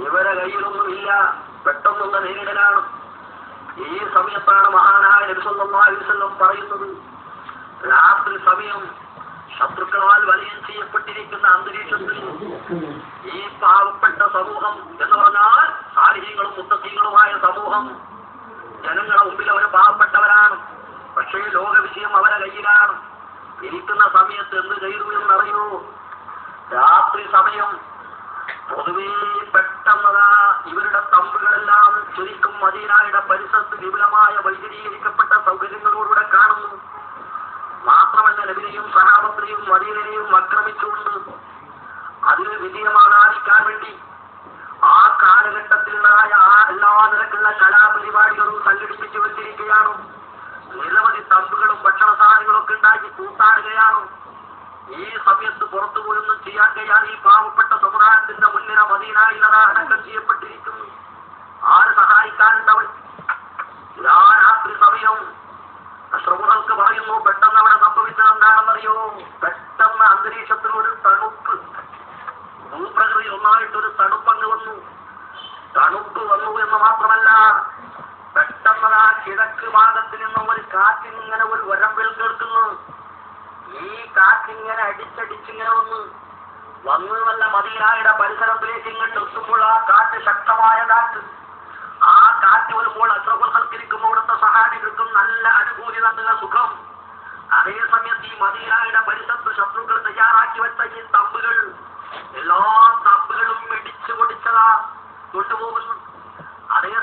ഇവരെ കയ്യിലൊന്നുമില്ല. പെട്ടെന്നുള്ള നേരിടലാണ്. ഈ സമയത്താണ് മഹാനായ നബി സല്ലല്ലാഹു അലൈഹി വസല്ലം പറയുന്നത്, രാത്രി സമയം ശത്രുക്കളാൽ വലയം ചെയ്യപ്പെട്ടിരിക്കുന്ന അന്തരീക്ഷത്തിൽ ഈ പാവപ്പെട്ട സമൂഹം എന്ന് പറഞ്ഞാൽ സാലിഹീങ്ങളും മുത്തഖീങ്ങളുമായ സമൂഹം, ജനങ്ങളുടെ മുമ്പിൽ അവർ പാവപ്പെട്ടവരാണ്. പക്ഷേ ലോകവിഷയം അവരെ കയ്യിലാണ്. ഇരിക്കുന്ന സമയത്ത് എന്ത് ചെയ്തു എന്നറിയൂ? രാത്രി സമയം പൊതുവേ പെട്ടെന്നതാ ഇവരുടെ തമ്പുകളെല്ലാം ശരിക്കും മദീനയുടെ പരിസരത്ത് വിപുലമായ വൈദ്യുതീകരിക്കപ്പെട്ട സൗകര്യങ്ങളോടുകൂടെ കാണുന്നു. മാത്രമല്ല നബിയെയും സഹാബത്തെയും മദീനയെയും ആക്രമിച്ചുകൊണ്ട് അതിൽ വിജയമാകാതിരിക്കാൻ വേണ്ടി ആ കാലഘട്ടത്തിലുള്ളതായ എല്ലാ നിരക്കുള്ള കലാപരിപാടികളും സംഘടിപ്പിച്ചു വെച്ചിരിക്കുകയാണ്. നിരവധി തമ്പുകളും ഭക്ഷണ സാധനങ്ങളും ഒക്കെ ഉണ്ടാക്കി കൂട്ടാടുകയാണ്. ഈ സമയത്ത് പുറത്തു പോയൊന്നും ചെയ്യാൻ കഴിയാതെ ഈ പാവപ്പെട്ട സമുദായത്തിന്റെ മുന്നിൽ മദീനയിലതാ അടക്കം ചെയ്യപ്പെട്ടിരിക്കുന്നു. ആര് സഹായിക്കാനുണ്ടവൻ? ഇതാ രാത്രി സമയം അഷ്റഫുകൾക്ക് പറയുന്നു, പെട്ടെന്ന് അവിടെ സംഭവിച്ചത് എന്താണെന്നറിയോ? പെട്ടെന്ന് അന്തരീക്ഷത്തിലൊരു തണുപ്പ്, ഭൂപ്രകൃതി ഒന്നായിട്ടൊരു തണുപ്പങ്ങ് വന്നു. തണുപ്പ് വന്നു എന്ന് മാത്രമല്ല, പെട്ടെന്ന് ആ കിഴക്ക് ഭാഗത്ത് നിന്നും ഒരു കാറ്റിങ്ങനെ ഒരു വരമ്പിൽ കേൾക്കുന്നു. ഈ കാറ്റിങ്ങനെ അടിച്ചടിച്ചിങ്ങനെ വന്ന് നല്ല മദീനയുടെ പരിസരത്തിലേക്ക് ഇങ്ങോട്ട് എത്തുമ്പോൾ ആ കാറ്റ് ശക്തമായ കാറ്റ്. ആ കാറ്റ് വരുമ്പോൾ അഷ്റഫുകൾക്കിരിക്കുമ്പോൾ ഇവിടുത്തെ സഹാബികൾക്കും നല്ല അനുഭൂതി, നല്ല സുഖം. അതേ സമയത്ത് ഈ മദീനയുടെ പരിസരത്ത് ശത്രുക്കൾ തയ്യാറാക്കി വെച്ച ഈ തമ്പുകൾ, എല്ലാ തമ്പുകളും ഇടിച്ചു പൊടിച്ചതാ കൊണ്ടുപോകുന്നു. അതേ